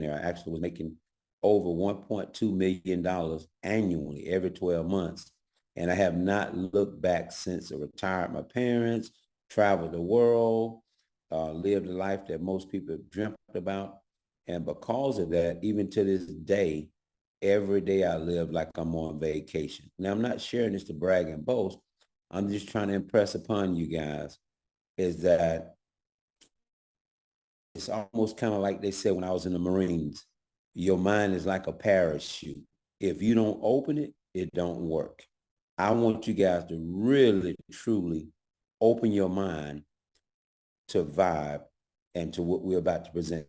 there. I actually was making over $1.2 million annually every 12 months. And I have not looked back since I retired my parents, traveled the world, lived a life that most people dreamt about. And because of that, even to this day, every day I live like I'm on vacation. Now, I'm not sharing this to brag and boast. I'm just trying to impress upon you guys is that it's almost kind of like they said when I was in the Marines, your mind is like a parachute. If you don't open it, it don't work. I want you guys to really, truly open your mind to vibe and to what we're about to present.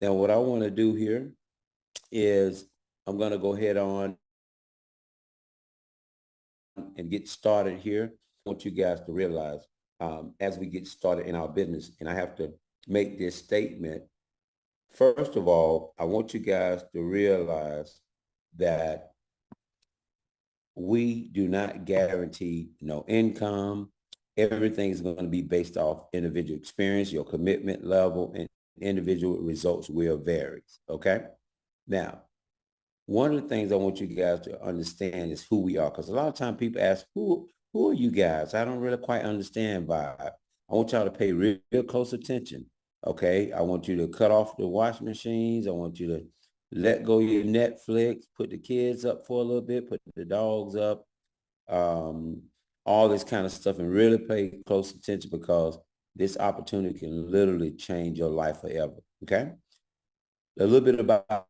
Now, what I want to do here is I'm going to go ahead on and get started here. I want you guys to realize as we get started in our business, and I have to make this statement. First of all, I want you guys to realize that we do not guarantee no income. Everything is going to be based off individual experience, your commitment level, and individual results will vary. Okay? Now, one of the things I want you guys to understand is who we are. Because a lot of times people ask, who are you guys? I don't really quite understand vibe. I want y'all to pay real close attention. Okay? I want you to cut off the washing machines. I want you to let go of your Netflix, put the kids up for a little bit, put the dogs up, all this kind of stuff, and really pay close attention because this opportunity can literally change your life forever. Okay? A little bit about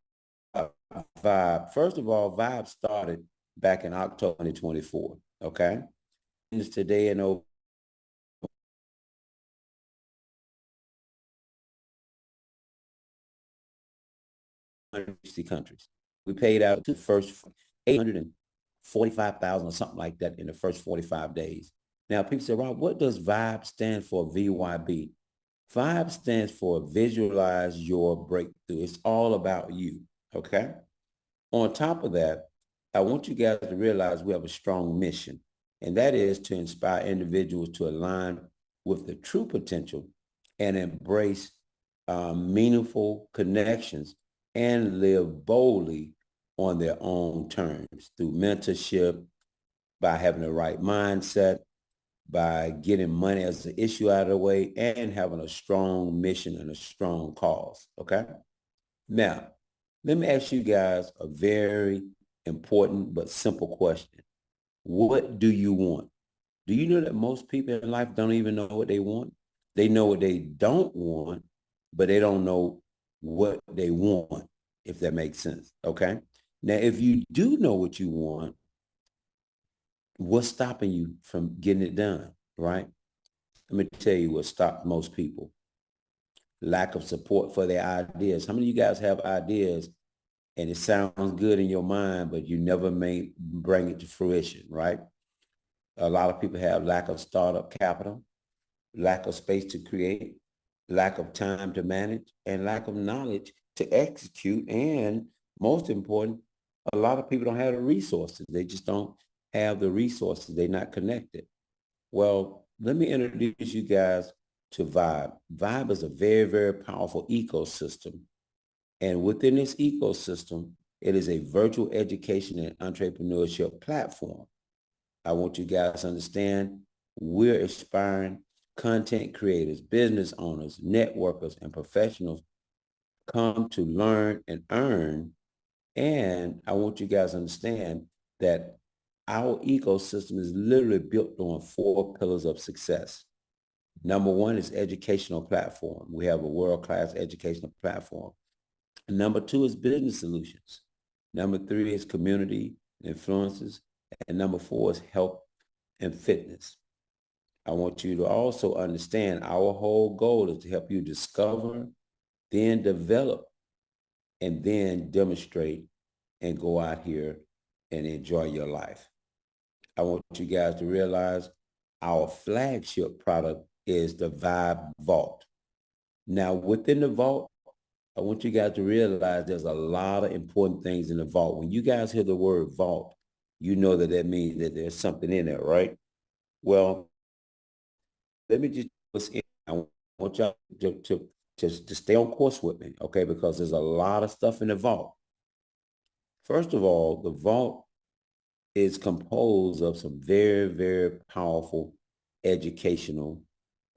VYB. First of all, VYB started back in October 2024. Okay. It's today in over 160 countries. We paid out to the first 845,000 or something like that in the first 45 days. Now, people say, Rob, what does VYB stand for, VYB? VYB stands for Visualize Your Breakthrough. It's all about you. Okay. On top of that, I want you guys to realize we have a strong mission, and that is to inspire individuals to align with the true potential and embrace meaningful connections and live boldly on their own terms through mentorship, by having the right mindset, by getting money as an issue out of the way, and having a strong mission and a strong cause. Okay? Now, let me ask you guys a very important but simple question. What do you want? Do you know that most people in life don't even know what they want? They know what they don't want, but they don't know what they want, if that makes sense. Okay? Now, if you do know what you want, what's stopping you from getting it done, right? Let me tell you what stops most people. Lack of support for their ideas. How many of you guys have ideas and it sounds good in your mind, but you never may bring it to fruition, right? A lot of people have lack of startup capital, lack of space to create, lack of time to manage, and lack of knowledge to execute. And most important, a lot of people don't have the resources. They just don't have the resources. They're not connected. Well, let me introduce you guys to VYB. VYB is a very, very powerful ecosystem. And within this ecosystem, it is a virtual education and entrepreneurship platform. I want you guys to understand we're inspiring content creators, business owners, networkers, and professionals come to learn and earn. And I want you guys to understand that our ecosystem is literally built on 4 pillars of success. Number 1 is educational platform. We have a world-class educational platform. Number 2 is business solutions. Number 3 is community influences. And number 4 is health and fitness. I want you to also understand our whole goal is to help you discover, then develop, and then demonstrate and go out here and enjoy your life. I want you guys to realize our flagship product is the VYB Vault. Now, within the vault, I want you guys to realize there's a lot of important things in the vault. When you guys hear the word vault, you know that means that there's something in there, right? Well, let me just what's in. I want y'all to just to stay on course with me, okay? Because there's a lot of stuff in the vault. First of all, the vault is composed of some very, very powerful educational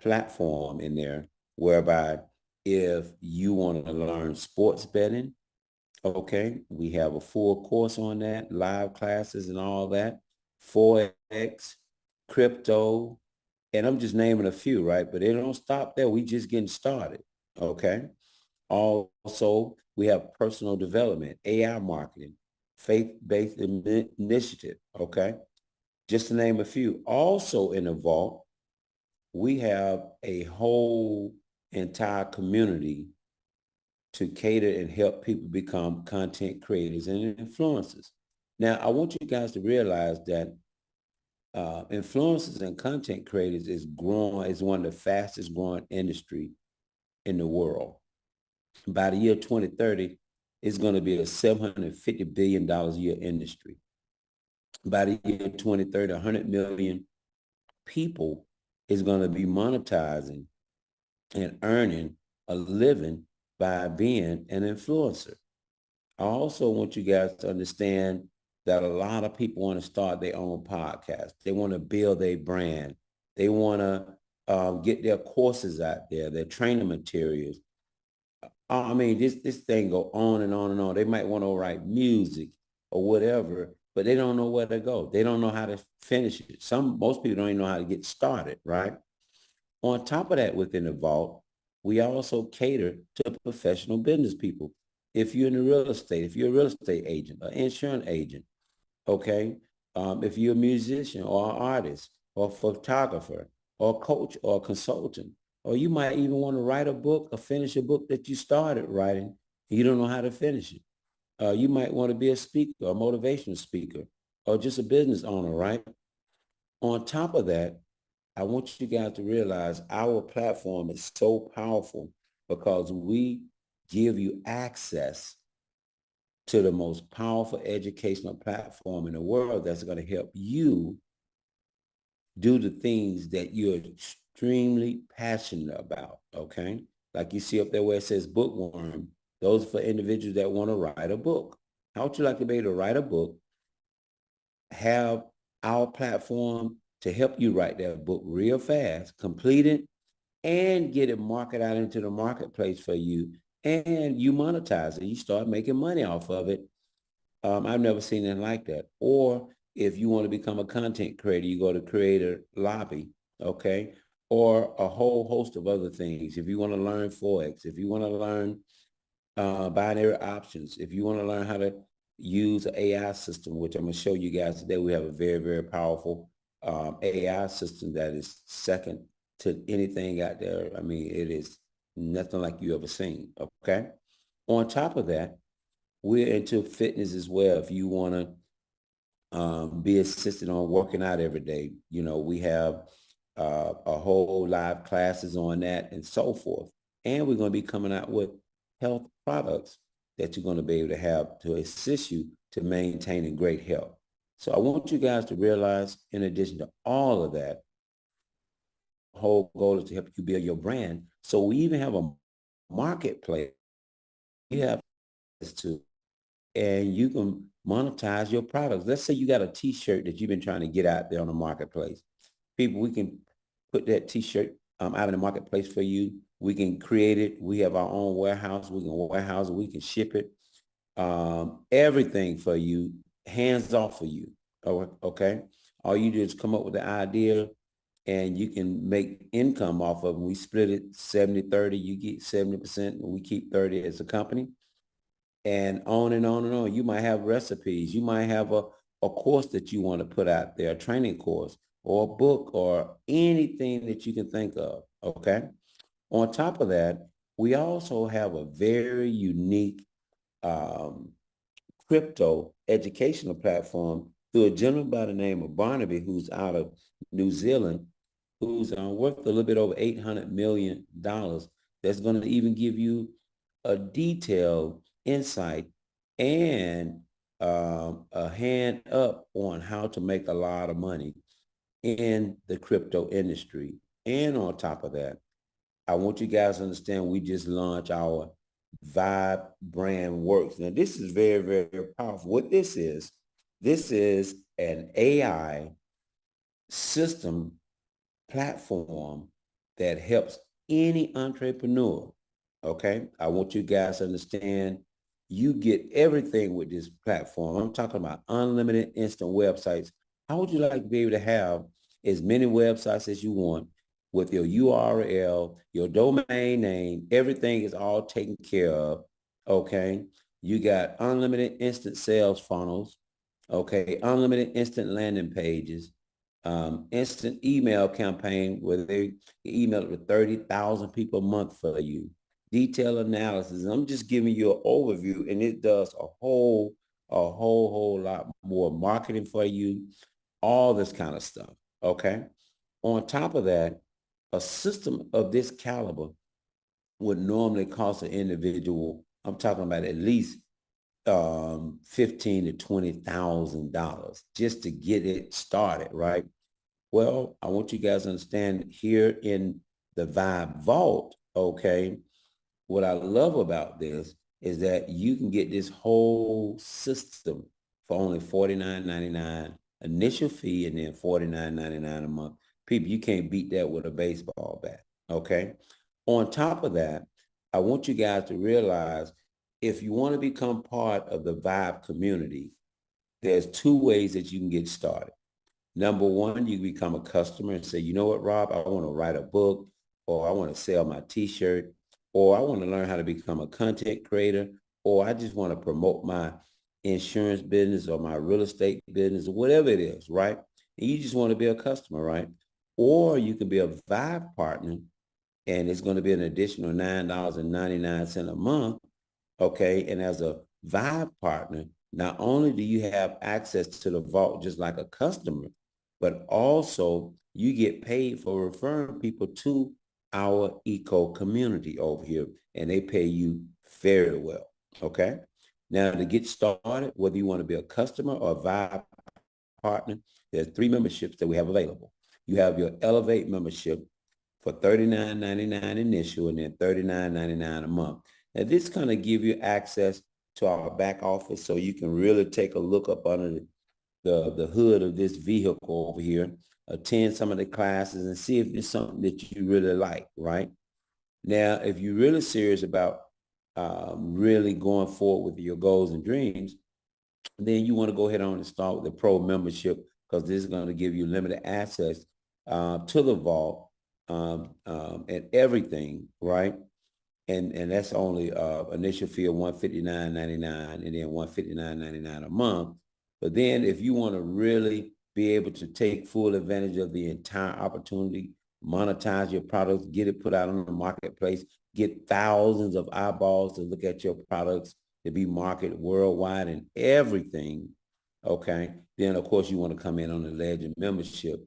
platform in there, whereby if you want to learn sports betting, okay, we have a full course on that, live classes and all that, Forex, crypto, and I'm just naming a few, right? But it don't stop there. We just getting started, okay? Also, we have personal development, AI marketing, faith-based initiative, okay? Just to name a few. Also in the vault, we have a whole entire community to cater and help people become content creators and influencers. Now, I want you guys to realize that influencers and content creators is one of the fastest growing industry in the world. By the year 2030, it's going to be a $750 billion a year industry. By the year 2030, 100 million people is going to be monetizing and earning a living by being an influencer. I also want you guys to understand that a lot of people want to start their own podcast. They want to build their brand. They want to get their courses out there, their training materials. I mean, this thing go on and on and on. They might want to write music or whatever, but they don't know where to go. They don't know how to finish it. Most people don't even know how to get started, right? On top of that, within the vault, we also cater to professional business people. If you're in the real estate, if you're a real estate agent, an insurance agent, okay? If you're a musician or an artist or a photographer or a coach or a consultant, or you might even want to write a book or finish a book that you started writing and you don't know how to finish it. You might want to be a speaker, a motivational speaker, or just a business owner, right? On top of that, I want you guys to realize our platform is so powerful because we give you access to the most powerful educational platform in the world that's going to help you do the things that you're extremely passionate about, okay? Like you see up there where it says bookworm, those are for individuals that want to write a book. How would you like to be able to write a book, have our platform to help you write that book real fast, complete it, and get it marketed out into the marketplace for you, and you monetize it. You start making money off of it. I've never seen anything like that. Or if you want to become a content creator, you go to Creator Lobby, okay? Or a whole host of other things. If you want to learn Forex, if you want to learn binary options, if you want to learn how to use an AI system, which I'm going to show you guys today, we have a very, very powerful AI system that is second to anything out there. I mean, it is nothing like you ever seen, okay? On top of that, we're into fitness as well. If you want to be assisted on working out every day, you know, we have a whole live classes on that and so forth. And we're going to be coming out with health products that you're going to be able to have to assist you to maintaining great health. So I want you guys to realize, in addition to all of that, the whole goal is to help you build your brand. So we even have a marketplace. You have this too, and you can monetize your products. Let's say you got a t-shirt that you've been trying to get out there on the marketplace. People, we can put that t-shirt out in the marketplace for you. We can create it. We have our own warehouse. We can warehouse it. We can ship it. Everything for you, hands off for you. Okay. All you do is come up with the idea and you can make income off of it. We split it 70-30. You get 70% and we keep 30 as a company. And on and on and on. You might have recipes. You might have a course that you want to put out there, a training course or a book or anything that you can think of, okay? On top of that, we also have a very unique crypto educational platform through a gentleman by the name of Barnaby, who's out of New Zealand, who's worth a little bit over $800 million. That's going to even give you a detailed insight and a hand up on how to make a lot of money in the crypto industry. And on top of that, I want you guys to understand we just launched our VYB brand works. Now, this is very, very, very powerful. What this is an AI system platform that helps any entrepreneur. Okay. I want you guys to understand you get everything with this platform. I'm talking about unlimited instant websites. How would you like to be able to have as many websites as you want with your URL, your domain name, everything is all taken care of. Okay. You got unlimited instant sales funnels. Okay. Unlimited instant landing pages, instant email campaign where they email it to 30,000 people a month for you. Detailed analysis. And I'm just giving you an overview, and it does a whole lot more marketing for you, all this kind of stuff. Okay. On top of that, a system of this caliber would normally cost an individual, I'm talking about at least $15,000 to $20,000 just to get it started, right? Well, I want you guys to understand here in the VYB Vault, okay, what I love about this is that you can get this whole system for only $49.99 initial fee and then $49.99 a month. People, you can't beat that with a baseball bat, okay? On top of that, I want you guys to realize if you want to become part of the VYB community, there's two ways that you can get started. Number one, you become a customer and say, you know what, Rob, I want to write a book, or I want to sell my t-shirt, or I want to learn how to become a content creator, or I just want to promote my insurance business or my real estate business or whatever it is, right? And you just want to be a customer, right? Or you can be a VYB partner, and it's going to be an additional $9.99 a month. Okay. And as a VYB partner, not only do you have access to the vault just like a customer, but also you get paid for referring people to our eco community over here, and they pay you very well. Okay. Now to get started, whether you want to be a customer or a VYB partner, there's 3 memberships that we have available. You have your Elevate membership for $39.99 initial and then $39.99 a month. Now this kind of give you access to our back office so you can really take a look up under the hood of this vehicle over here, attend some of the classes and see if it's something that you really like, right? Now, if you're really serious about really going forward with your goals and dreams, then you want to go ahead on and start with the pro membership because this is going to give you limited access to the vault and everything, right? And that's only initial fee of $159.99 and then $159.99 a month. But then if you want to really be able to take full advantage of the entire opportunity, monetize your products, get it put out on the marketplace, get thousands of eyeballs to look at your products, to be marketed worldwide and everything, okay, then of course you want to come in on the Legend membership,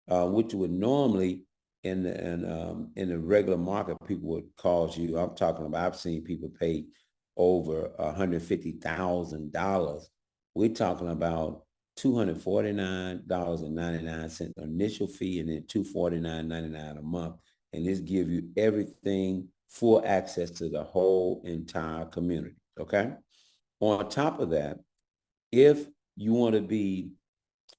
which would normally in the regular market people would cost you. I'm talking about, I've seen people pay over $150,000. We're talking about $249.99 initial fee and then $249.99 a month. And this gives you everything, full access to the whole entire community. Okay. On top of that, if you want to be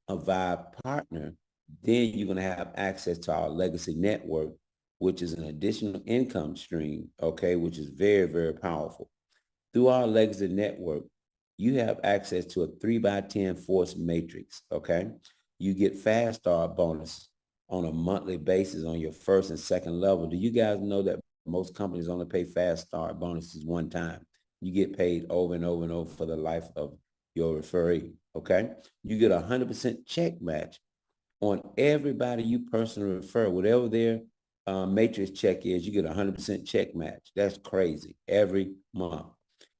a VYB partner, then you're going to have access to our legacy network, which is an additional income stream, okay, which is very, very powerful. Through our legacy network, you have access to a 3x10 force matrix, okay? You get fast start bonus on a monthly basis on your first and second level. Do you guys know that most companies only pay fast start bonuses one time? You get paid over and over and over for the life of your referee, okay? You get 100% check match on everybody you personally refer, whatever their matrix check is, you get 100% check match. That's crazy every month.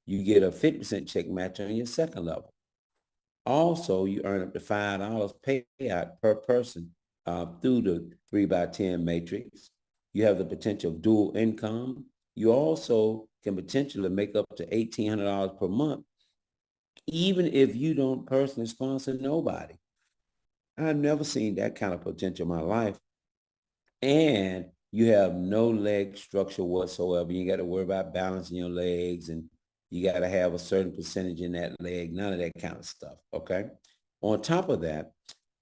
You get a 50% check match on your second level. Also, you earn up to $5 payout per person through the 3x10 matrix. You have the potential of dual income. You also can potentially make up to $1,800 per month, even if you don't personally sponsor nobody. I've never seen that kind of potential in my life. And You have no leg structure whatsoever. You got to worry about balancing your legs, and you got to have a certain percentage in that leg, none of that kind of stuff, okay? On top of that,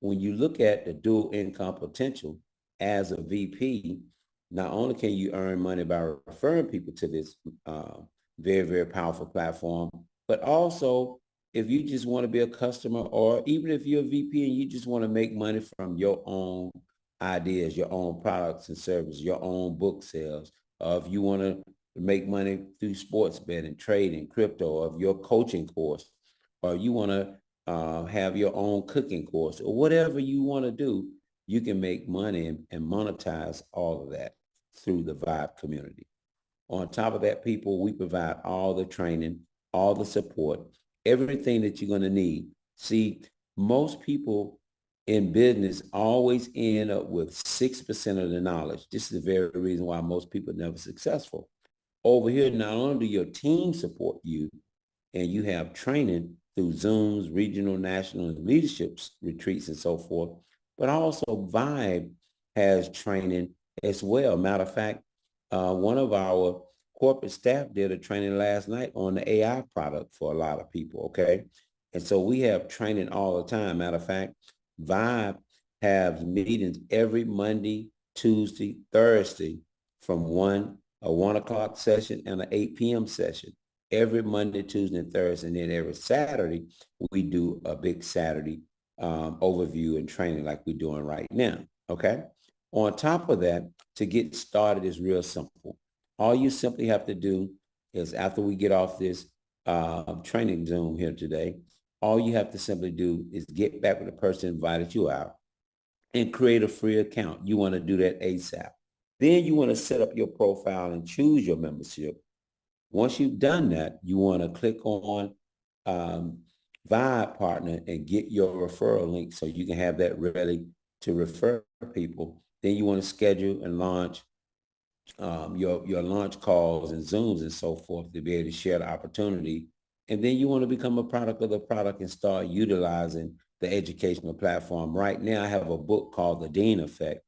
when you look at the dual income potential as a VP, not only can you earn money by referring people to this very, very powerful platform, but also if you just want to be a customer, or even if you're a VP and you just want to make money from your own ideas, your own products and services, your own book sales, if you want to make money through sports betting, trading, crypto, of your coaching course, or you want to have your own cooking course, or whatever you want to do, you can make money and monetize all of that through the VYB community. On top of that, people, we provide all the training, all the support, everything that you're going to need. See, most people in business always end up with 6% of the knowledge. This is the very reason why most people are never successful. Over here, not only do your team support you, and you have training through Zooms, regional, national, and leadership retreats and so forth, but also VYB has training as well. Matter of fact, one of our corporate staff did a training last night on the AI product for a lot of people, okay? And so we have training all the time. Matter of fact, VYB have meetings every Monday, Tuesday, Thursday from a 1 o'clock session and an 8 p.m. session every Monday, Tuesday, and Thursday. And then every Saturday, we do a big Saturday overview and training like we're doing right now, okay? On top of that, to get started is real simple. All you simply have to do is, after we get off this training Zoom here today, all you have to simply do is get back with the person who invited you out and create a free account. You want to do that ASAP. Then you want to set up your profile and choose your membership. Once you've done that, you want to click on VYB Partner and get your referral link so you can have that ready to refer people. Then you want to schedule and launch your launch calls and Zooms and so forth to be able to share the opportunity. And then you want to become a product of the product and start utilizing the educational platform. Right now, I have a book called The Dean Effect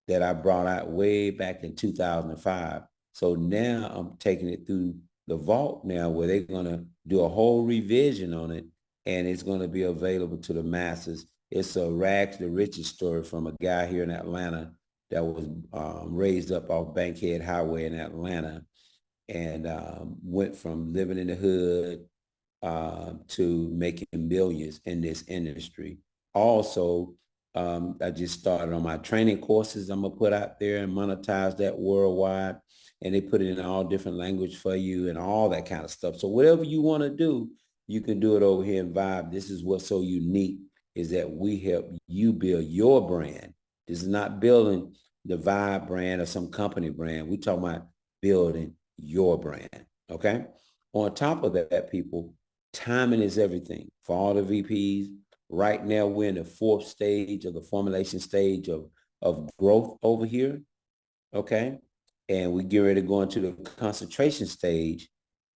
that I brought out way back in 2005. So now I'm taking it through the vault now, where they're going to do a whole revision on it, and it's going to be available to the masses. It's a rags to riches story from a guy here in Atlanta that was raised up off Bankhead Highway in Atlanta, and went from living in the hood to making millions in this industry. Also, I just started on my training courses I'm going to put out there and monetize that worldwide. And they put it in all different language for you and all that kind of stuff. So whatever you want to do, you can do it over here in VYB. This is what's so unique, is that we help you build your brand. This is not building the VYB brand or some company brand. We're talking about building your brand, okay? On top of that, people, timing is everything. For all the VPs, right now we're in the fourth stage of the formulation stage of growth over here, okay? And we get ready to go into the concentration stage.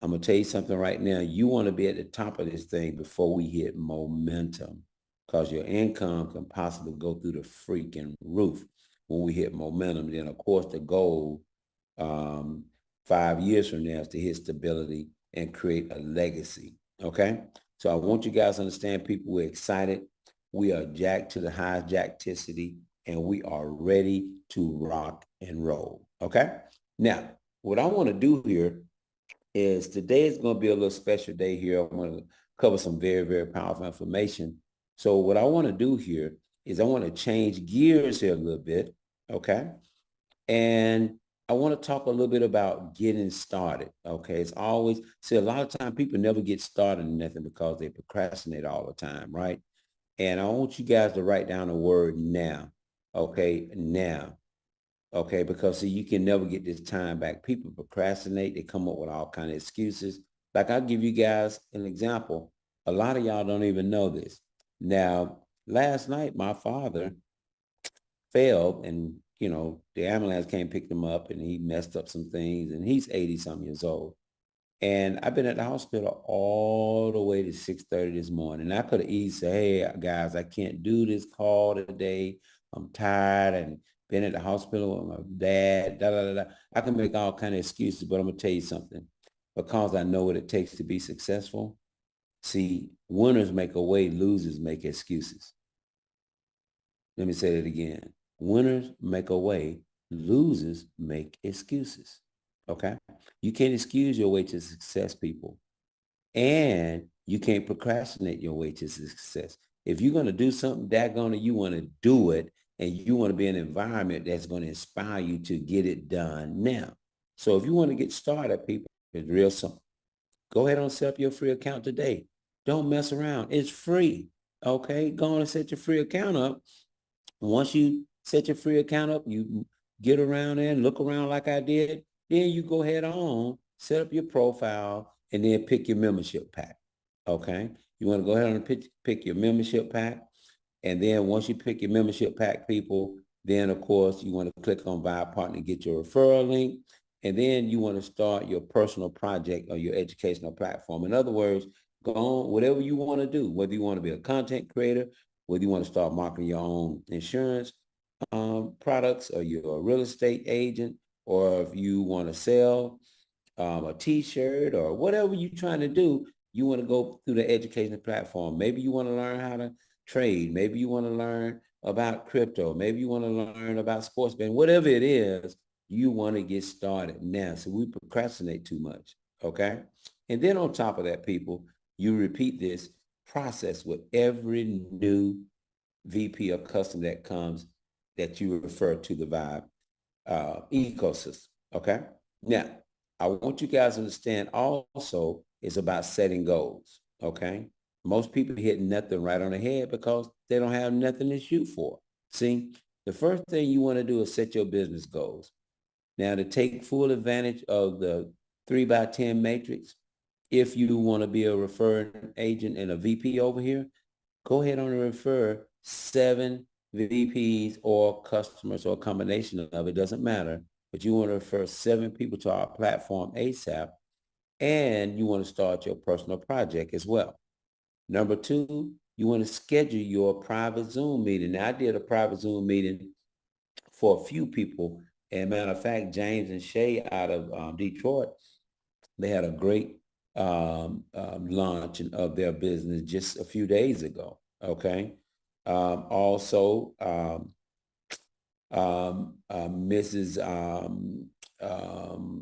I'm going to tell you something right now. You want to be at the top of this thing before we hit momentum, because your income can possibly go through the freaking roof when we hit momentum. Then, of course, the goal 5 years from now is to hit stability and create a legacy, okay? So I want you guys to understand, people, we're excited. We are jacked to the highest jackticity, and we are ready to rock and roll. Okay. Now, what I want to do here is, today is going to be a little special day here. I'm going to cover some very, very powerful information. So what I want to do here is I want to change gears here a little bit. Okay. And I want to talk a little bit about getting started. Okay. It's always, see, a lot of time people never get started in nothing because they procrastinate all the time. Right. And I want you guys to write down the word now. Okay. Now. Okay, because see, you can never get this time back. People procrastinate. They come up with all kind of excuses. Like, I'll give you guys an example. A lot of y'all don't even know this. Now, last night, my father fell, and, the ambulance came pick him up, and he messed up some things, and he's 80-some years old. And I've been at the hospital all the way to 6:30 this morning. And I could have easily said, hey, guys, I can't do this call today. I'm tired, and been at the hospital with my dad, da, da, da, da. I can make all kind of excuses, but I'm going to tell you something. Because I know what it takes to be successful. See, winners make a way, losers make excuses. Let me say that again. Winners make a way, losers make excuses. Okay? You can't excuse your way to success, people. And you can't procrastinate your way to success. If you're going to do something, daggone it, you want to do it, and you want to be in an environment that's going to inspire you to get it done now. So if you want to get started, people, it's real simple. Go ahead and set up your free account today. Don't mess around. It's free. Okay? Go on and set your free account up. Once you set your free account up, you get around there and look around like I did. Then you go ahead on, set up your profile, and then pick your membership pack. Okay? You want to go ahead and pick your membership pack. And then once you pick your membership pack, people, then of course you want to click on VYB Partner, get your referral link. And then you want to start your personal project or your educational platform. In other words, go on, whatever you want to do, whether you want to be a content creator, whether you want to start marketing your own insurance products, or you're a real estate agent, or if you want to sell a t-shirt or whatever you're trying to do, you want to go through the education platform. Maybe you want to learn how to trade. Maybe you want to learn about crypto. Maybe you want to learn about sports betting. Whatever it is, you want to get started now. So we procrastinate too much, okay? And then on top of that, people, you repeat this process with every new VP or customer that comes that you refer to the VYB ecosystem, okay? Now, I want you guys to understand also it's about setting goals, okay? Most people hit nothing right on the head because they don't have nothing to shoot for. See, the first thing you want to do is set your business goals. Now, to take full advantage of the 3x10 matrix, if you want to be a referring agent and a VP over here, go ahead and refer 7 VPs or customers or a combination of it, doesn't matter. But you want to refer 7 people to our platform ASAP, and you want to start your personal project as well. Number 2, you want to schedule your private Zoom meeting. Now, I did a private Zoom meeting for a few people. And matter of fact, James and Shay out of Detroit, they had a great launch of their business just a few days ago. Okay. Also, Mrs.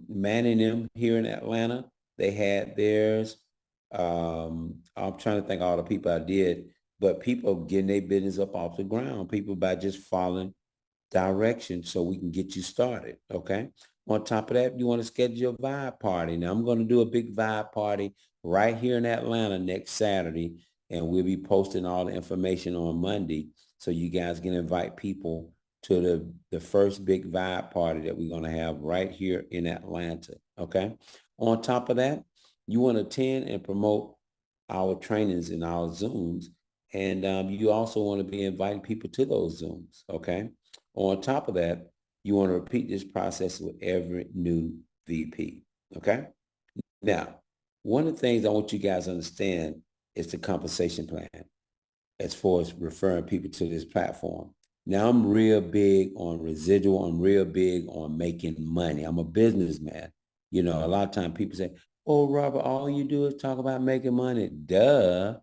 Manningham here in Atlanta, they had theirs. I'm trying to think of all the people I did, but people getting their business up off the ground, people by just following direction so we can get you started, okay? On top of that, you want to schedule your VYB party. Now, I'm going to do a big VYB party right here in Atlanta next Saturday, and we'll be posting all the information on Monday so you guys can invite people to the first big VYB party that we're going to have right here in Atlanta, okay? On top of that, you want to attend and promote our trainings and our Zooms, and you also want to be inviting people to those Zooms, okay? On top of that, you want to repeat this process with every new VP, okay? Now, one of the things I want you guys to understand is the compensation plan as far as referring people to this platform. Now, I'm real big on residual. I'm real big on making money. I'm a businessman. You know, a lot of times people say, oh, Robert, all you do is talk about making money. Duh.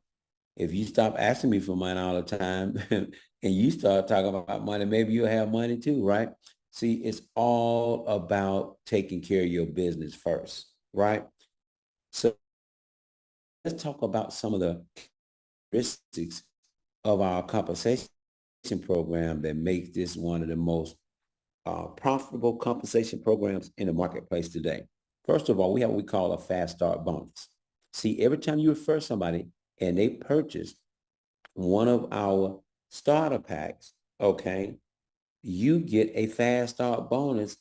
If you stop asking me for money all the time and you start talking about money, maybe you'll have money too, right? See, it's all about taking care of your business first, right? So let's talk about some of the characteristics of our compensation program that makes this one of the most profitable compensation programs in the marketplace today. First of all, we have what we call a fast start bonus. See, every time you refer somebody and they purchase one of our starter packs, okay, you get a fast start bonus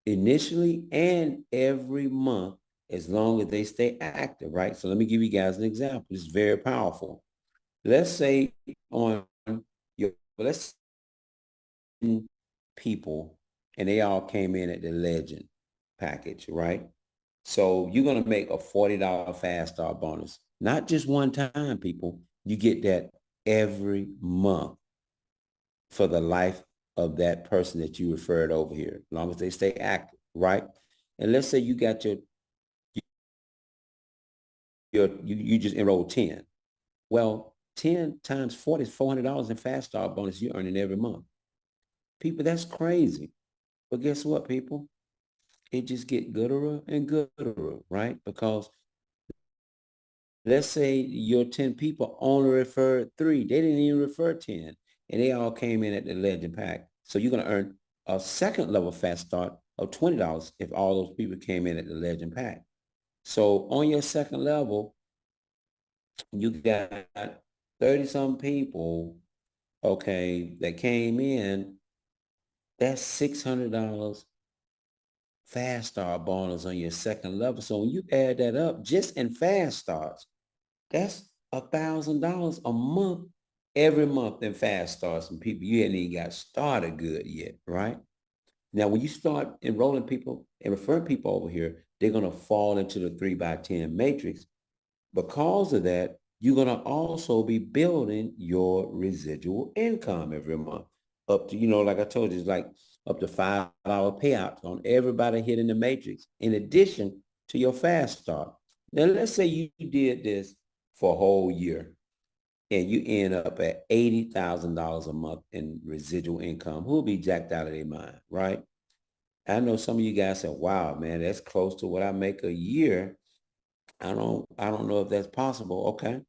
initially and every month as long as they stay active, right? So let me give you guys an example. It's very powerful. Let's say on your, let's people and they all came in at the legend package, right? So you're going to make a $40 fast start bonus. Not just one time, people. You get that every month for the life of that person that you referred over here, as long as they stay active, right? And let's say you got you just enrolled 10. Well, 10 times 40 is $400 in Fast Start bonus you're earning every month. People, that's crazy. But guess what, people? It just get gooder and gooder, right? Because let's say your 10 people only referred 3. They didn't even refer 10. And they all came in at the Legend Pack. So you're going to earn a second level Fast Start of $20 if all those people came in at the Legend Pack. So on your second level, you got 30-some people, okay, that came in. That's $600 Fast Start bonus on your second level. So when you add that up, just in Fast Starts, that's $1,000 a month, every month in Fast Starts. And people, you hadn't even got started good yet, right? Now, when you start enrolling people and referring people over here, they're going to fall into the 3x10 matrix. Because of that, you're going to also be building your residual income every month up to, like I told you, it's like up to $5 payouts on everybody hitting the matrix, in addition to your Fast Start. Now, let's say you did this for a whole year and you end up at $80,000 a month in residual income. Who'll be jacked out of their mind, right? I know some of you guys say, wow, man, that's close to what I make a year. I don't know if that's possible. Okay.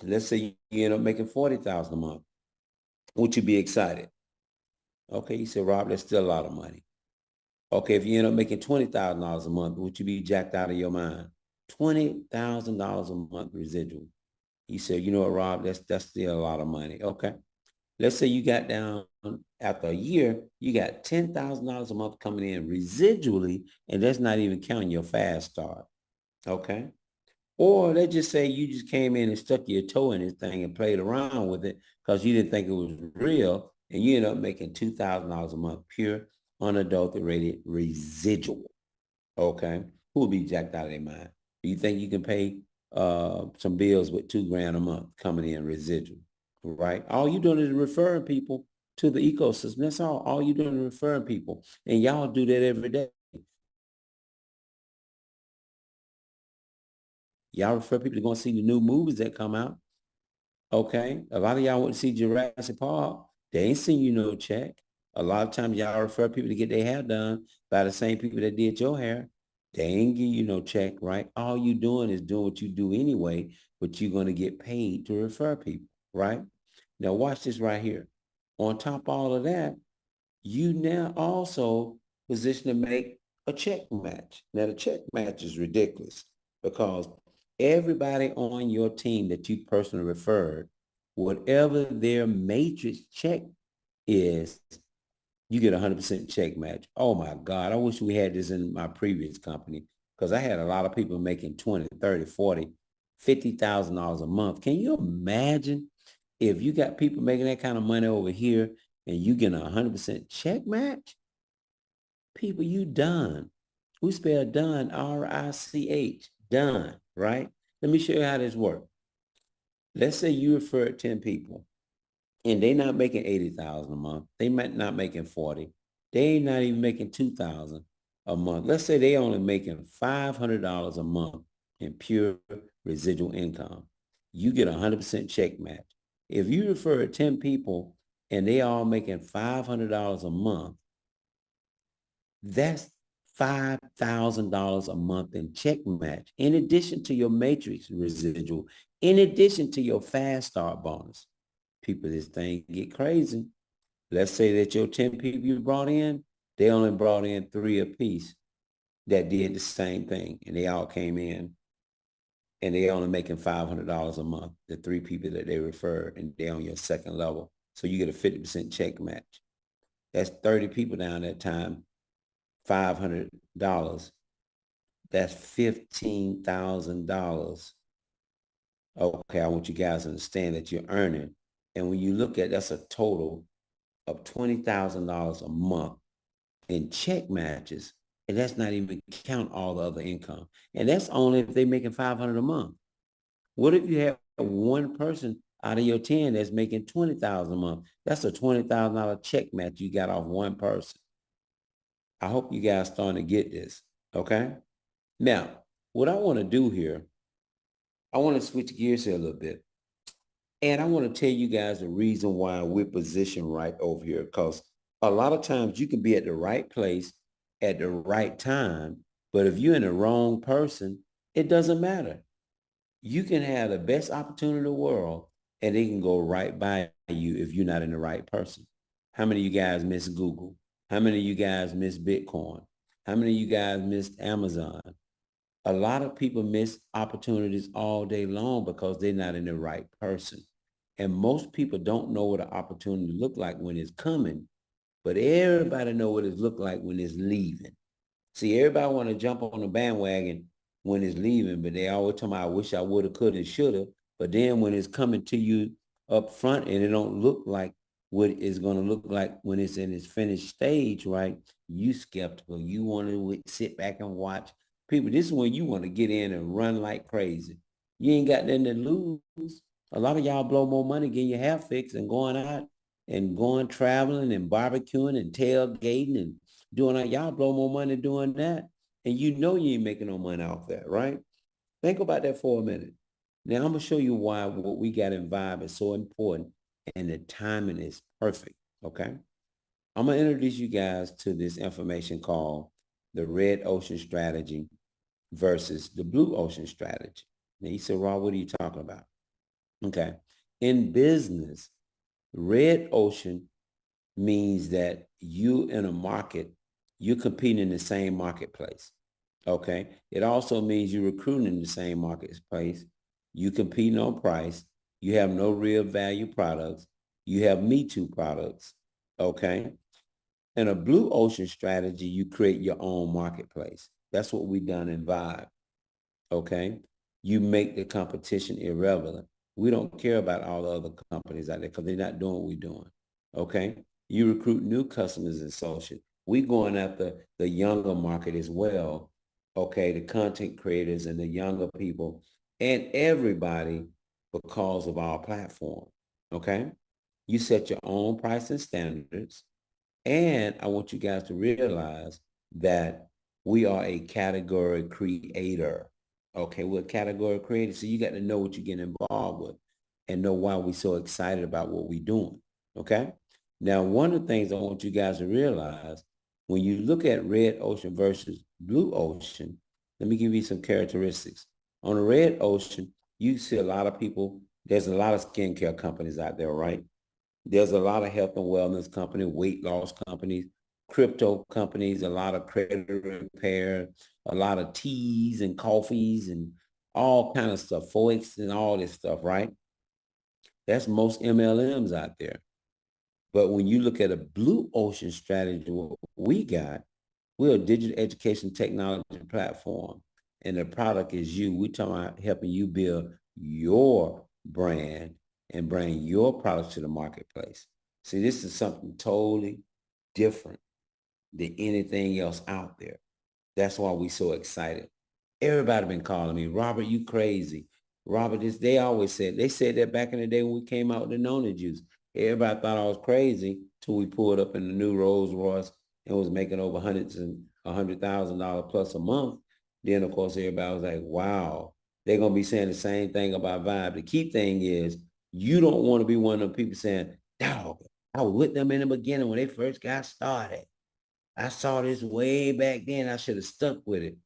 Let's say you end up making $40,000 a month. Would you be excited? Okay, you said, Rob, that's still a lot of money. Okay, if you end up making $20,000 a month, would you be jacked out of your mind? $20,000 a month residual. You said, you know what, Rob, that's still a lot of money. Okay. Let's say you got down after a year, you got $10,000 a month coming in residually, and that's not even counting your Fast Start. Okay. Or let's just say you just came in and stuck your toe in this thing and played around with it because you didn't think it was real, and you end up making $2,000 a month pure, unadulterated residual. Okay, who will be jacked out of their mind? Do you think you can pay some bills with $2,000 a month coming in residual? Right? All you doing is referring people to the ecosystem. That's all. All you doing is referring people, and y'all do that every day. Y'all refer people to go and see the new movies that come out. Okay. A lot of y'all went to see Jurassic Park. They ain't seen you no check. A lot of times y'all refer people to get their hair done by the same people that did your hair. They ain't give you no check, right? All you doing is doing what you do anyway, but you're going to get paid to refer people, right? Now watch this right here. On top of all of that, you now also position to make a check match. Now the check match is ridiculous because everybody on your team that you personally referred, whatever their matrix check is, you get 100% check match. Oh my God, I wish we had this in my previous company because I had a lot of people making 20, 30, 40, $50,000 a month. Can you imagine if you got people making that kind of money over here and you get a 100% check match? People, you done. We spell done, R-I-C-H, done, right? Let me show you how this works. Let's say you referred 10 people and they not making 80,000 a month. They might not making 40. They ain't not even making 2,000 a month. Let's say they only making $500 a month in pure residual income. You get 100% check match. If you refer 10 people and they all making $500 a month, that's $5,000 a month in check match, in addition to your matrix residual, in addition to your Fast Start bonus. People, this thing get crazy. Let's say that your 10 people you brought in, they only brought in 3 apiece that did the same thing, and they all came in, and they only making $500 a month, the 3 people that they referred, and they on your second level. So you get a 50% check match. That's 30 people down that time, $500. That's $15,000. Okay, I want you guys to understand that you're earning. And when you look at, that's a total of $20,000 a month in check matches. And that's not even count all the other income. And that's only if they're making $500 a month. What if you have one person out of your 10 that's making 20,000 a month. That's a $20,000 check match you got off one person. I hope you guys starting to get this. Okay. Now, what I want to do here, I want to switch gears here a little bit. And I want to tell you guys the reason why we're positioned right over here, because a lot of times you can be at the right place at the right time, but if you're in the wrong person, it doesn't matter. You can have the best opportunity in the world and it can go right by you if you're not in the right person. How many of you guys miss Google? How many of you guys miss Bitcoin? How many of you guys missed Amazon? A lot of people miss opportunities all day long because they're not in the right person. And most people don't know what an opportunity look like when it's coming, but everybody know what it look like when it's leaving. See, everybody want to jump on the bandwagon when it's leaving, but they always tell me, I wish I would have, could have, should have. But then when it's coming to you up front and it don't look like what it's going to look like when it's in its finished stage, right? You skeptical. You want to sit back and watch. People, this is when you want to get in and run like crazy. You ain't got nothing to lose. A lot of y'all blow more money getting your hair fixed and going out and going traveling and barbecuing and tailgating and doing that. Y'all blow more money doing that. And you know you ain't making no money off that, right? Think about that for a minute. Now I'm gonna show you why what we got in Vibe is so important and the timing is perfect. Okay. I'm gonna introduce you guys to this information called the red ocean strategy versus the blue ocean strategy. Now you said, Rob, what are you talking about? Okay. In business, red ocean means that you in a market, you're competing in the same marketplace. Okay. It also means you're recruiting in the same marketplace. You competing on price. You have no real value products. You have Me Too products. Okay. In a blue ocean strategy, you create your own marketplace. That's what we done in Vibe. Okay. You make the competition irrelevant. We don't care about all the other companies out there because they're not doing what we're doing. Okay. You recruit new customers and social. We going after the younger market as well. Okay. The content creators and the younger people and everybody because of our platform. Okay. You set your own pricing standards. And I want you guys to realize that we are a category creator. Okay, we're a category creator. So you got to know what you're getting involved with and know why we're so excited about what we're doing. Okay. Now, one of the things I want you guys to realize when you look at red ocean versus blue ocean, let me give you some characteristics. On the red ocean, you see a lot of people, there's a lot of skincare companies out there, right? There's a lot of health and wellness companies, weight loss companies, crypto companies, a lot of credit repair, a lot of teas and coffees and all kind of stuff, Forex and all this stuff, right? That's most MLMs out there. But when you look at a blue ocean strategy, what we got, we're a digital education technology platform. And the product is you. We're talking about helping you build your brand and bring your products to the marketplace. See, this is something totally different than anything else out there. That's why we're so excited. Everybody been calling me, Robert, you crazy. Robert, they always they said that back in the day when we came out with the Nona juice. Everybody thought I was crazy till we pulled up in the new Rolls Royce and was making over $100,000 plus a month. Then of course everybody was like, wow, they're gonna be saying the same thing about Vibe. The key thing is you don't want to be one of the people saying, dog, I was with them in the beginning when they first got started. I saw this way back then. I should have stuck with it.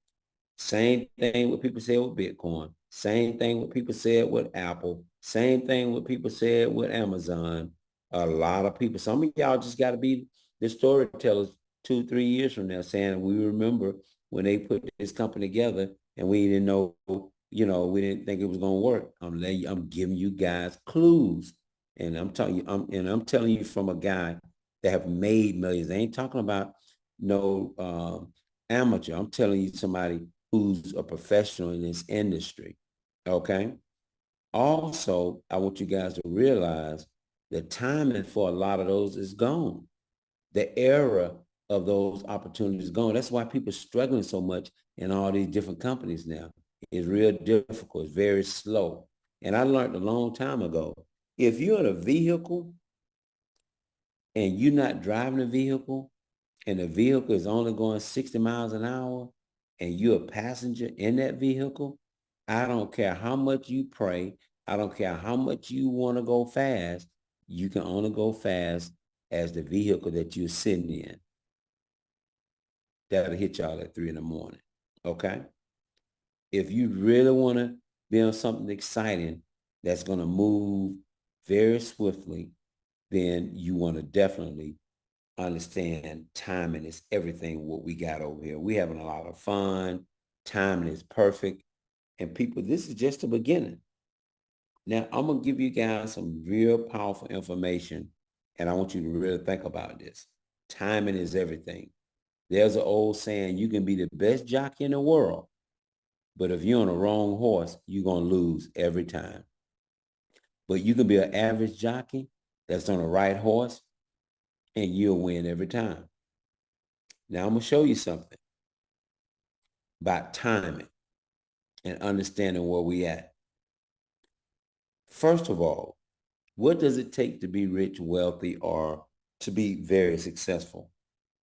Same thing what people said with Bitcoin. Same thing what people said with Apple. Same thing what people said with Amazon. A lot of people, some of y'all just got to be the storytellers 2-3 years from now saying we remember when they put this company together and we didn't know, we didn't think it was going to work. I'm giving you guys clues. And I'm telling you, I'm telling you from a guy that have made millions. I ain't talking about no amateur. I'm telling you somebody who's a professional in this industry. Okay. Also, I want you guys to realize the timing for a lot of those is gone. The era of those opportunities is gone. That's why people are struggling so much in all these different companies now. It's real difficult. It's very slow. And I learned a long time ago, If you're in a vehicle and you're not driving a vehicle and the vehicle is only going 60 miles an hour and you're a passenger in that vehicle, I don't care how much you pray. I don't care how much you want to go fast. You can only go fast as the vehicle that you're sitting in. That'll hit y'all at 3 in the morning. Okay? If you really want to be on something exciting that's going to move very swiftly, then you want to definitely understand timing is everything what we got over here. We having a lot of fun. Timing is perfect. And people, this is just the beginning. Now, I'm going to give you guys some real powerful information, and I want you to really think about this. Timing is everything. There's an old saying, you can be the best jockey in the world, but if you're on the wrong horse, you're going to lose every time. But you can be an average jockey that's on the right horse, and you'll win every time. Now, I'm going to show you something about timing and understanding where we at. First of all, what does it take to be rich, wealthy, or to be very successful?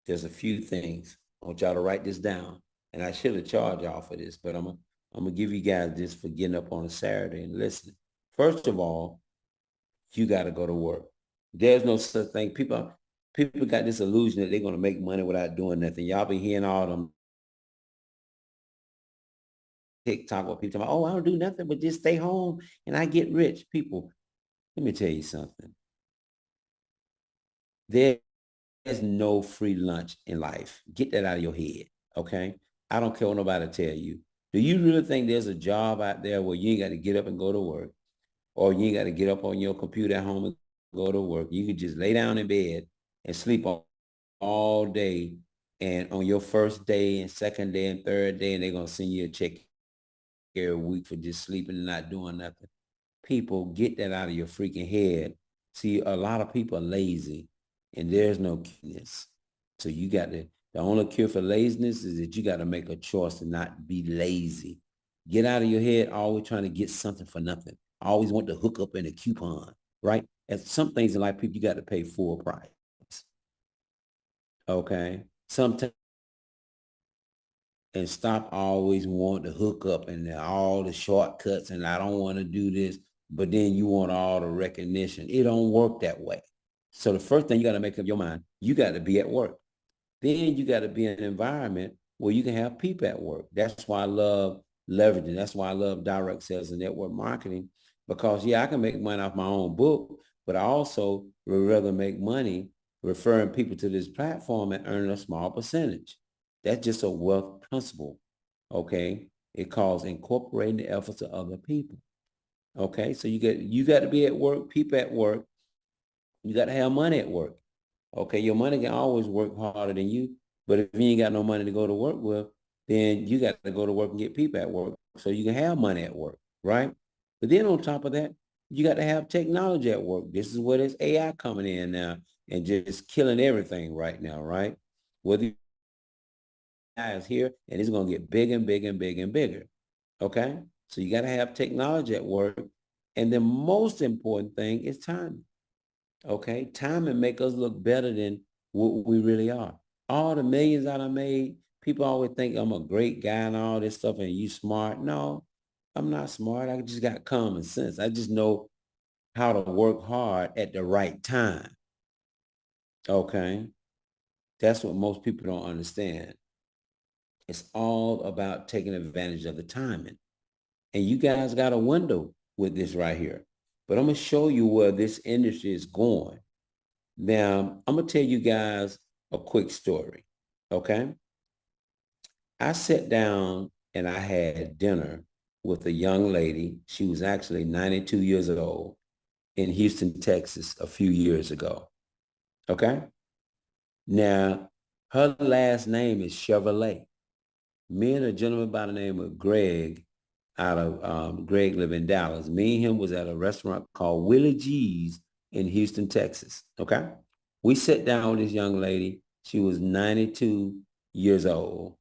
There's a few things. I want y'all to write this down. And I should have charged y'all for this, but I'm gonna give you guys this for getting up on a Saturday and listening. First of all, you got to go to work. There's no such thing. People got this illusion that they're going to make money without doing nothing. Y'all been hearing all them TikTok where people talk about, oh, I don't do nothing but just stay home and I get rich. People, let me tell you something. There's no free lunch in life. Get that out of your head, okay? I don't care what nobody tell you. Do you really think there's a job out there where you ain't got to get up and go to work, or you ain't got to get up on your computer at home and go to work? You can just lay down in bed and sleep all day, and on your first day and second day and third day, and they're going to send you a check every week for just sleeping and not doing nothing. People, get that out of your freaking head. See, a lot of people are lazy, and there's no cuteness. So you got to, the only cure for laziness is that you got to make a choice to not be lazy. Get out of your head, always trying to get something for nothing. I always want to hook up in a coupon, right? And some things in life, people, you got to pay full price. Okay? Sometimes, and stop always wanting to hook up and all the shortcuts and I don't want to do this, but then you want all the recognition. It don't work that way. So the first thing you got to make up your mind, you got to be at work. Then you got to be in an environment where you can have people at work. That's why I love leveraging. That's why I love direct sales and network marketing, because yeah, I can make money off my own book, but I also would rather make money referring people to this platform and earning a small percentage. That's just a wealth principle, okay? It calls incorporating the efforts of other people, okay? So you got to be at work, people at work. You got to have money at work, okay? Your money can always work harder than you, but if you ain't got no money to go to work with, then you got to go to work and get people at work so you can have money at work, right? But then on top of that, you got to have technology at work. This is where there's AI coming in now and just killing everything right now, right? Whether is here and it's going to get bigger and bigger and bigger and bigger. Okay. So you got to have technology at work. And the most important thing is timing. Okay. Timing make us look better than what we really are. All the millions that I made, people always think I'm a great guy and all this stuff and you smart. No, I'm not smart. I just got common sense. I just know how to work hard at the right time. Okay. That's what most people don't understand. It's all about taking advantage of the timing. And you guys got a window with this right here. But I'm going to show you where this industry is going. Now, I'm going to tell you guys a quick story. Okay. I sat down and I had dinner with a young lady. She was actually 92 years old in Houston, Texas, a few years ago. Okay. Now, her last name is Chevrolet. Me and a gentleman by the name of Greg out of Greg live in Dallas. Me and him was at a restaurant called Willie G's in Houston, Texas. Okay. We sat down with this young lady. She was 92 years old.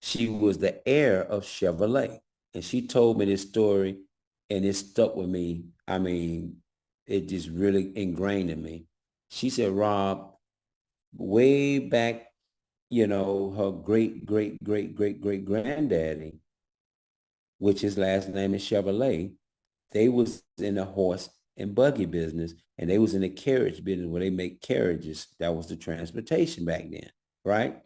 She was the heir of Chevrolet. And she told me this story and it stuck with me. I mean, it just really ingrained in me. She said, Rob, way back, her great granddaddy, which his last name is Chevrolet, they was in the horse and buggy business, and they was in the carriage business where they make carriages. That was the transportation back then, right?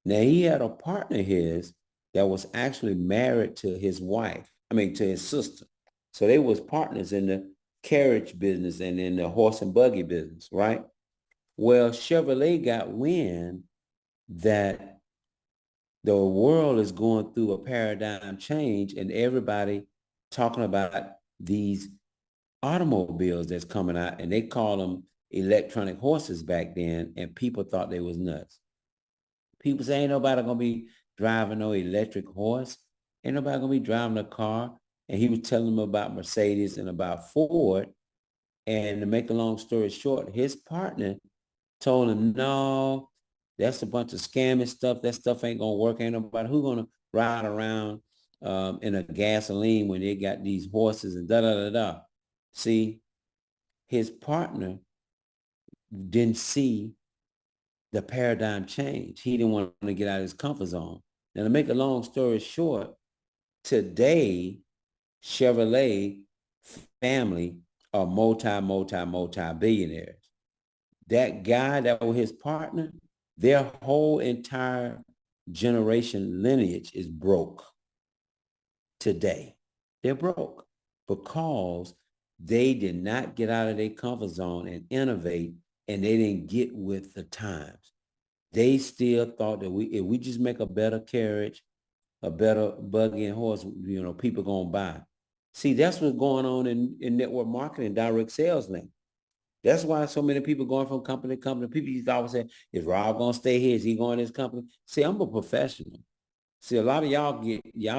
Now he had a partner of his that was actually married to his wife, to his sister. So they was partners in the carriage business and in the horse and buggy business, right? Well, Chevrolet got wind that the world is going through a paradigm change and everybody talking about these automobiles that's coming out, and they call them electronic horses back then, and people thought they was nuts. People say ain't nobody gonna be driving no electric horse. Ain't nobody gonna be driving a car. And he was telling them about Mercedes and about Ford. And to make a long story short, his partner told him, no, that's a bunch of scamming stuff. That stuff ain't gonna work. Ain't nobody who gonna ride around in a gasoline when they got these horses and da da da da. See, his partner didn't see the paradigm change. He didn't want to get out of his comfort zone. Now, to make a long story short, today, Chevrolet family are multi billionaires. That guy that was his partner, their whole entire generation lineage is broke today. They're broke because they did not get out of their comfort zone and innovate, and they didn't get with the times. They still thought that if we just make a better carriage, a better buggy and horse, people gonna buy. See, that's what's going on in network marketing, direct sales now. That's why so many people going from company to company. People used to always say, is Rob gonna stay here? Is he going to this company? See, I'm a professional. See, a lot of y'all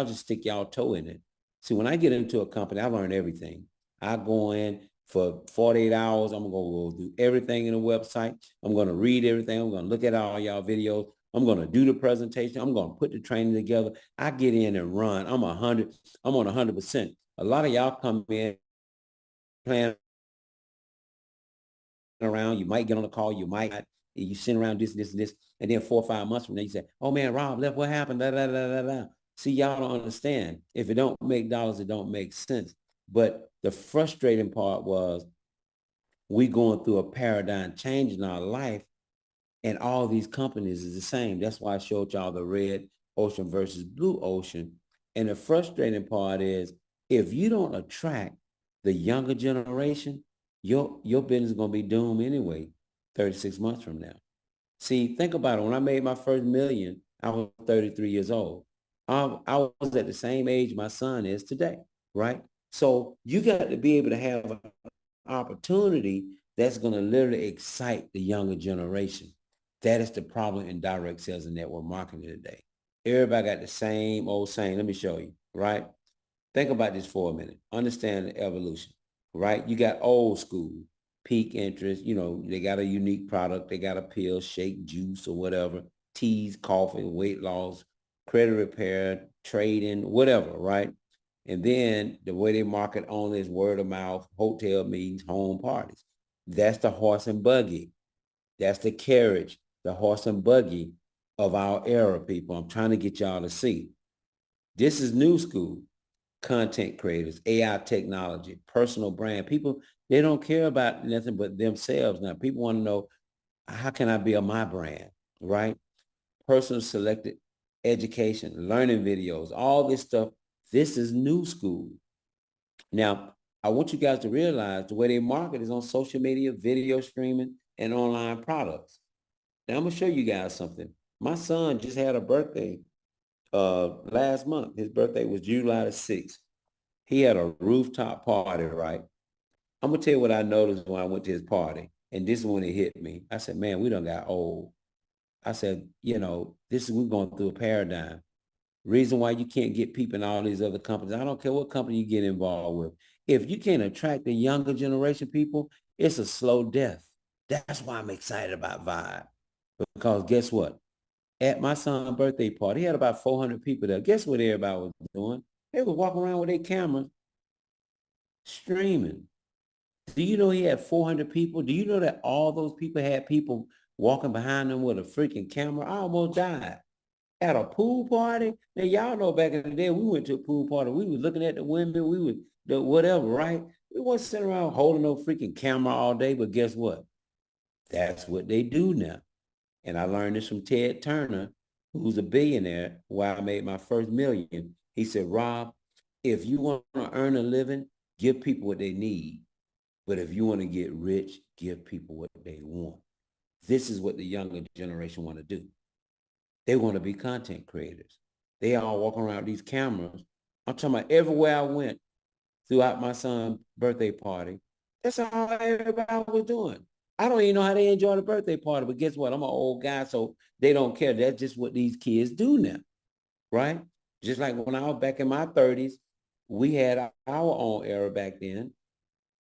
just stick y'all toe in it. See, when I get into a company, I learn everything. I go in for 48 hours. I'm gonna go do everything in the website. I'm gonna read everything. I'm gonna look at all y'all videos. I'm gonna do the presentation. I'm gonna put the training together. I get in and run. I'm on 100%. A lot of y'all come in playing around. You might get on a call. You might not. You send around this, and then 4 or 5 months from now, you say, "Oh man, Rob left. What happened?" Da, da, da, da, da. See, y'all don't understand. If it don't make dollars, it don't make sense. But the frustrating part was we going through a paradigm change in our life, and all these companies is the same. That's why I showed y'all the red ocean versus blue ocean. And the frustrating part is if you don't attract the younger generation, your business is going to be doomed anyway 36 months from now. See, think about it. When I made my first million, I was 33 years old. I was at the same age my son is today, right? So you got to be able to have an opportunity that's going to literally excite the younger generation. That is the problem in direct sales and network marketing today. Everybody got the same old saying. Let me show you, right? Think about this for a minute. Understand the evolution, right? You got old school, peak interest. They got a unique product. They got a pill, shake, juice, or whatever. Teas, coffee, weight loss, credit repair, trading, whatever, right? And then the way they market only is word of mouth, hotel meetings, home parties. That's the horse and buggy. That's the carriage, the horse and buggy of our era, people. I'm trying to get y'all to see. This is new school. Content creators, AI technology, personal brand. People, they don't care about nothing but themselves now. People want to know, how can I build my brand, right? Personal selected education, learning videos, all this stuff. This is new school. Now, I want you guys to realize the way they market is on social media, video streaming, and online products. Now, I'm going to show you guys something. My son just had a birthday last month. His birthday was July the 6th. He had a rooftop party, right? I'm going to tell you what I noticed when I went to his party. And this is when it hit me. I said, man, we done got old. I said, we're going through a paradigm. Reason why you can't get people in all these other companies. I don't care what company you get involved with. If you can't attract the younger generation people, it's a slow death. That's why I'm excited about VYB. Because guess what? At my son's birthday party, he had about 400 people there. Guess what everybody was doing? They were walking around with their cameras streaming. Do you know he had 400 people? Do you know that all those people had people walking behind them with a freaking camera? I almost died at a pool party. Now y'all know back in the day we went to a pool party. We was looking at the women. We would the whatever, right? We wasn't sitting around holding no freaking camera all day. But guess what? That's what they do now. And I learned this from Ted Turner, who's a billionaire, where I made my first million. He said, Rob, if you want to earn a living, give people what they need. But if you want to get rich, give people what they want. This is what the younger generation want to do. They want to be content creators. They all walking around with these cameras. I'm talking about everywhere I went throughout my son's birthday party. That's all everybody was doing. I don't even know how they enjoy the birthday party, but guess what? I'm an old guy, so they don't care. That's just what these kids do now, right? Just like when I was back in my 30s, we had our own era back then.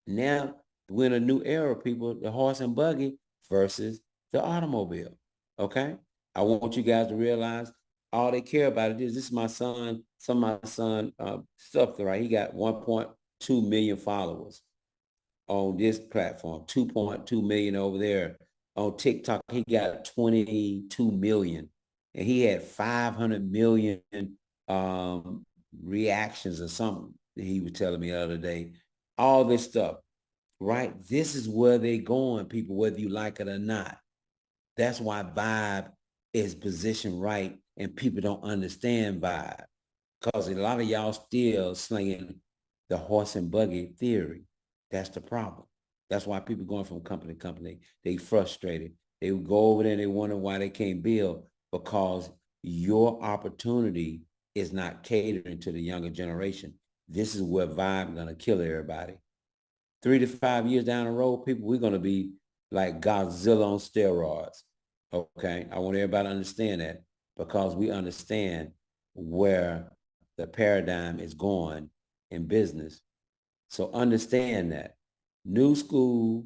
Now we're in a new era, people, the horse and buggy versus the automobile. Okay. I want you guys to realize all they care about it is this is my son, some of my son stuff, right? He got 1.2 million followers on this platform, 2.2 million over there. On TikTok, he got 22 million. And he had 500 million reactions or something that he was telling me the other day. All this stuff, right? This is where they going, people, whether you like it or not. That's why Vibe is positioned right and people don't understand Vibe because a lot of y'all still slinging the horse and buggy theory. That's the problem. That's why people going from company to company. They frustrated. They would go over there and they wonder why they can't build because your opportunity is not catering to the younger generation. This is where Vibe gonna kill everybody. 3 to 5 years down the road, people, we're gonna be like Godzilla on steroids. Okay, I want everybody to understand that because we understand where the paradigm is going in business. So understand that new school,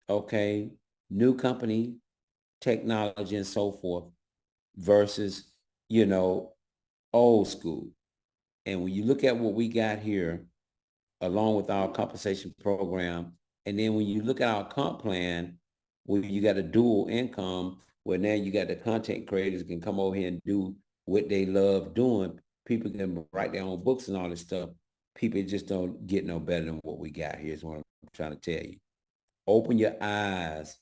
okay, new company, technology and so forth versus, old school. And when you look at what we got here, along with our compensation program, and then when you look at our comp plan, where you got a dual income, where now you got the content creators can come over here and do what they love doing. People can write their own books and all this stuff. People just don't get no better than what we got here is what I'm trying to tell you. Open your eyes,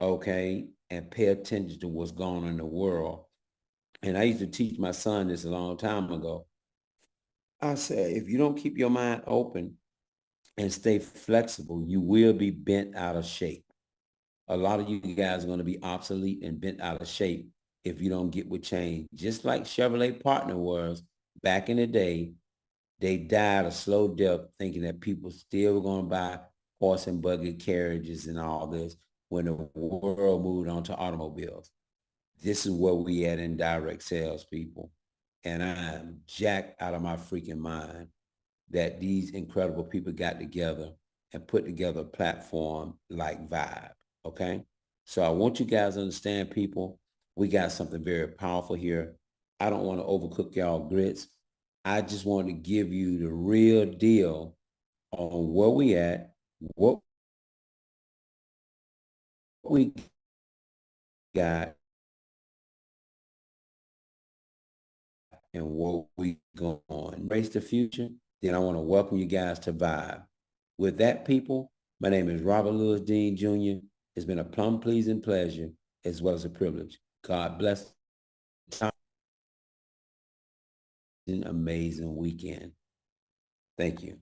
okay, and pay attention to what's going on in the world. And I used to teach my son this a long time ago. I said, if you don't keep your mind open and stay flexible, you will be bent out of shape. A lot of you guys are going to be obsolete and bent out of shape if you don't get with change. Just like Chevrolet Partner was back in the day, they died a slow death thinking that people still were going to buy horse and buggy carriages and all this when the world moved on to automobiles. This is where we at in direct sales, people. And I'm jacked out of my freaking mind that these incredible people got together and put together a platform like Vibe, okay? So I want you guys to understand, people, we got something very powerful here. I don't want to overcook y'all grits. I just want to give you the real deal on where we at, what we got, and what we going on. Embrace the future. Then I want to welcome you guys to Vibe. With that, people, my name is Robert Lewis Dean Jr. It's been a plum pleasing pleasure as well as a privilege. God bless. An amazing weekend. Thank you.